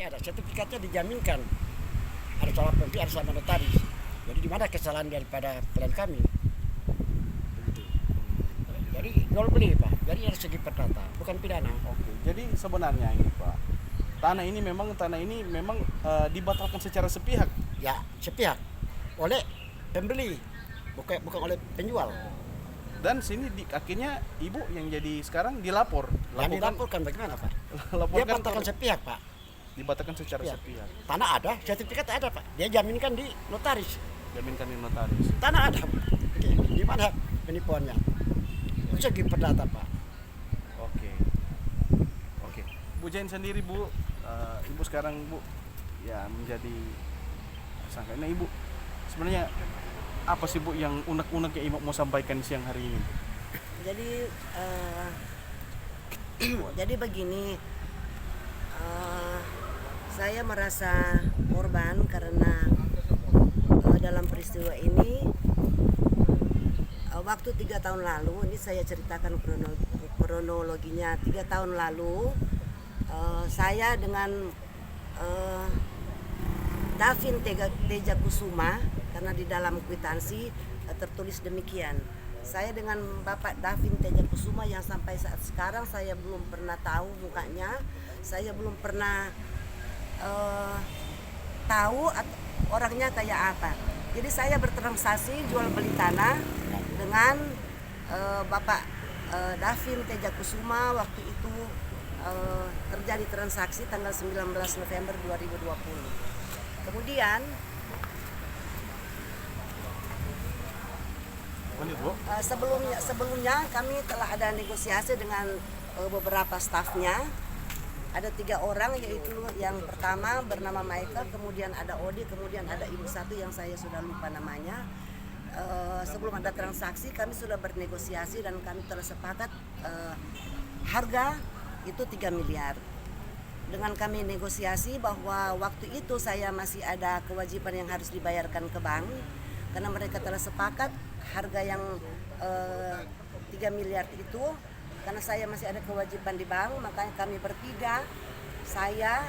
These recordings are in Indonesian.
Ada sertifikatnya dijaminkan, ada sama pembeli, ada sama notaris. Jadi di mana kesalahan daripada klien kami? Begitu. Jadi jual beli Pak. Jadi dari segi perdata, bukan pidana. Oke, jadi sebenarnya ini Pak, tanah ini memang dibatalkan secara sepihak. Ya sepihak oleh pembeli, bukan oleh penjual. Dan sini akhirnya ibu yang jadi sekarang dilapor. Yang dilaporkan bagaimana Pak? Dia Laporkan batalkan sepihak Pak. dibatalkan secara Ya. sepihak. Tanah ada, sertifikat ada Pak. Dia jaminkan di notaris. Jaminkan di notaris. Tanah ada. Oke, di mana penipuannya? Itu segi perdata Pak. Oke. Oke. Bu Jane sendiri Bu, ibu sekarang Bu ya menjadi tersangka. Nah ibu sebenarnya apa sih Bu yang unek-unek yang ibu mau sampaikan siang hari ini? Jadi jadi begini, saya merasa korban karena dalam peristiwa ini waktu 3 tahun lalu, ini saya ceritakan kronologinya. 3 tahun lalu saya dengan Davin Teja Kusuma, karena di dalam kwitansi tertulis demikian. Saya dengan Bapak Davin Teja Kusuma yang sampai saat sekarang saya belum pernah tahu mukanya, saya belum pernah tahu orangnya kayak apa. Jadi saya bertransaksi jual beli tanah dengan Bapak Davin Teja Kusuma. Waktu itu terjadi transaksi tanggal 19 November 2020. Kemudian sebelumnya kami telah ada negosiasi dengan beberapa stafnya. Ada 3 orang, yaitu yang pertama bernama Michael, kemudian ada Odi, kemudian ada ibu satu yang saya sudah lupa namanya. Sebelum ada transaksi kami sudah bernegosiasi dan kami telah sepakat harga itu 3 miliar. Dengan kami negosiasi bahwa waktu itu saya masih ada kewajiban yang harus dibayarkan ke bank, karena mereka telah sepakat harga yang 3 miliar itu, karena saya masih ada kewajiban di bank, makanya kami bertiga, saya,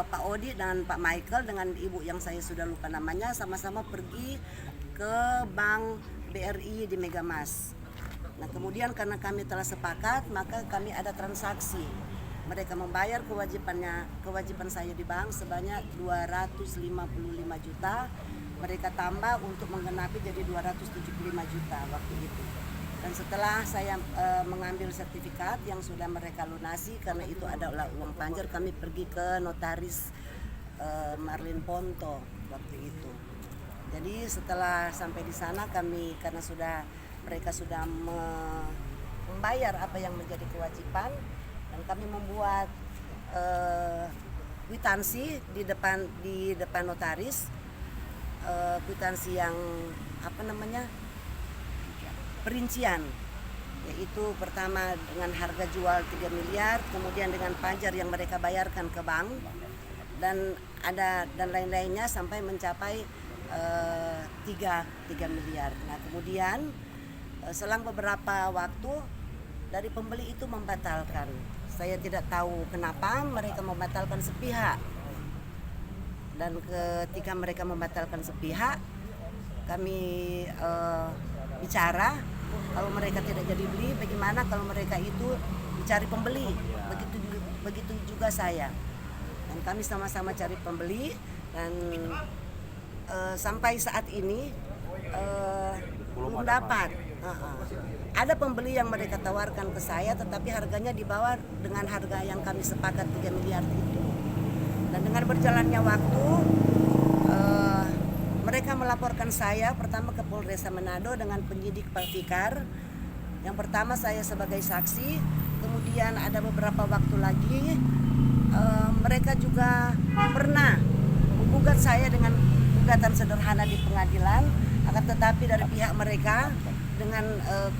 Pak Odi dan Pak Michael dengan ibu yang saya sudah lupa namanya, sama-sama pergi ke bank BRI di Megamas. Nah kemudian karena kami telah sepakat, maka kami ada transaksi. Mereka membayar kewajiban saya di bank sebanyak 255 juta. Mereka tambah untuk menggenapi jadi 275 juta waktu itu. Dan setelah saya mengambil sertifikat yang sudah mereka lunasi, karena itu adalah uang panjar, kami pergi ke notaris Marlin Ponto waktu itu. Jadi setelah sampai di sana kami, karena mereka sudah membayar apa yang menjadi kewajiban, dan kami membuat kwitansi di depan notaris. Kwitansi yang perincian, yaitu pertama dengan harga jual 3 miliar, kemudian dengan pajak yang mereka bayarkan ke bank, dan lain-lainnya sampai mencapai 3 miliar. Nah kemudian selang beberapa waktu dari pembeli itu membatalkan. Saya tidak tahu kenapa mereka membatalkan sepihak. Dan ketika mereka membatalkan sepihak, kami bicara, kalau mereka tidak jadi beli, bagaimana kalau mereka itu mencari pembeli. Begitu juga saya. Dan kami sama-sama cari pembeli, dan sampai saat ini belum dapat. Ada pembeli yang mereka tawarkan ke saya, tetapi harganya di bawah dengan harga yang kami sepakat 3 miliar itu. Dan dengan berjalannya waktu, mereka melaporkan saya pertama ke Polresta Manado dengan penyidik Pak Fikar. Yang pertama saya sebagai saksi, kemudian ada beberapa waktu lagi mereka juga pernah menggugat saya dengan gugatan sederhana di pengadilan, akan tetapi dari pihak mereka dengan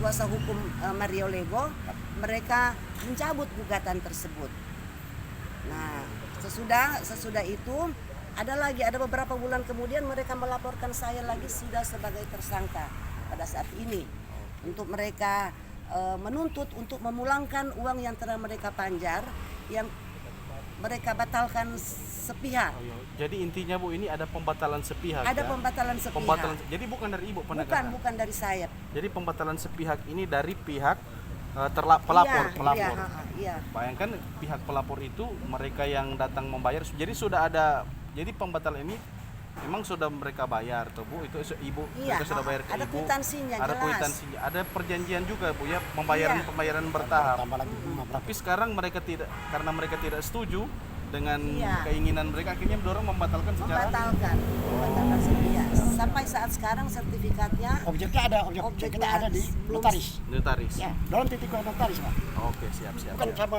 kuasa hukum Mario Lego, mereka mencabut gugatan tersebut. Nah, sesudah itu ada beberapa bulan kemudian mereka melaporkan saya lagi sudah sebagai tersangka pada saat ini, untuk mereka menuntut untuk memulangkan uang yang telah mereka panjar, yang mereka batalkan sepihak. Oh, iya. Jadi intinya Bu ini ada pembatalan sepihak. Ada ya? pembatalan sepihak. Jadi bukan dari Ibu Bukan, penegakan. bukan dari saya. Jadi pembatalan sepihak ini dari pihak pelapor. Iya, iya. Bayangkan pihak pelapor itu mereka yang datang membayar. Jadi sudah ada. Jadi pembatalan ini memang sudah mereka bayar tuh Bu. Itu Ibu Iya, mereka sudah bayar ke ada Ibu. kwitansinya, Ada jelas. kwitansinya. Ada perjanjian juga Bu ya, Iya. pembayaran bertahap. Tambah lagi bunga berapa? Tapi sekarang mereka tidak, karena mereka tidak setuju dengan Iya. keinginan mereka, akhirnya mendorong membatalkan secara Membatalkan sepihak. Sampai saat sekarang sertifikatnya Objeknya ada, objek kita ada di belum- notaris. notaris. Ya, dalam titik notaris Pak. Oke, siap. Bukan sama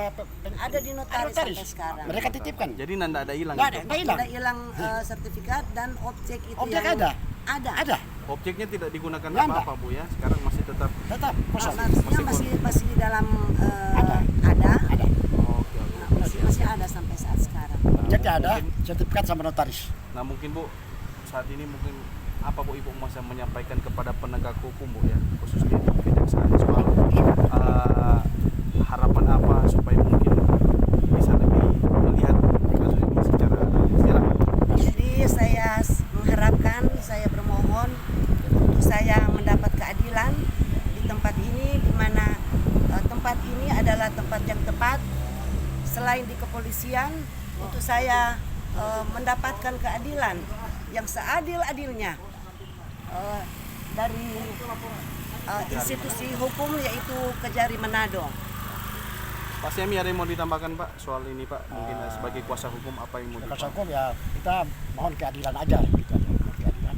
ada di notaris sampai sekarang. Mereka titipkan. Jadi nanda ada hilang. Nggak itu. ada, nggak hilang. Tidak hilang sertifikat dan objek itu Objek yang ada. Ada. Ada, Objeknya tidak digunakan Nggak ada. apa-apa Bu ya. Sekarang masih tetap. tetap kosong. Maksudnya masih di dalam Ada. ada. Ada. Oke. Masih ada sampai saat sekarang. Objeknya ada, sertifikat sama notaris. Nah mungkin Bu saat ini mungkin apa Bu Ibu masih menyampaikan kepada penegak hukum Bu ya, khususnya di kejaksaan soal harapan apa supaya mungkin bisa lebih melihat kasus ini secara silakan. Jadi saya mengharapkan, saya bermohon untuk saya mendapat keadilan di tempat ini, di mana tempat ini adalah tempat yang tepat selain di kepolisian untuk saya mendapatkan keadilan yang seadil-adilnya dari institusi hukum yaitu Kejari Manado. Pak Semi ada yang mau ditambahkan Pak soal ini Pak, mungkin sebagai kuasa hukum apa yang mau Kuasa ditambahkan? hukum ya kita mohon keadilan aja gitu aja. Mohon keadilan.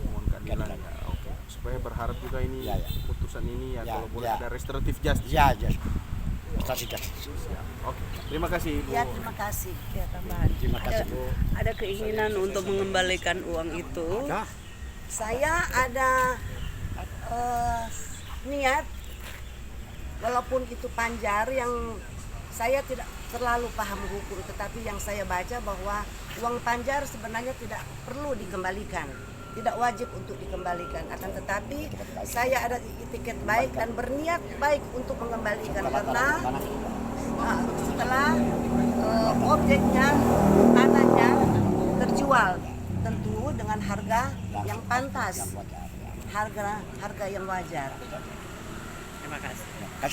Mohon keadilan ya, oke. Supaya berharap juga ini Ya, ya. putusan ini ya, Ya, kalau boleh ya. ada restoratif justice. Ya, ya. Instansi justice. Oke, terima kasih Bu. Ya, terima kasih. Ya, tambahan. Terima kasih Bu. Ada keinginan untuk mengembalikan uang itu. Ya, Saya ada niat, walaupun itu Panjar yang saya tidak terlalu paham hukum, tetapi yang saya baca bahwa uang Panjar sebenarnya tidak perlu dikembalikan, tidak wajib untuk dikembalikan. Akan tetapi saya ada itikat baik dan berniat baik untuk mengembalikan karena setelah objeknya, tanahnya terjual tentu dengan harga yang pantas, harga yang wajar. Terima kasih.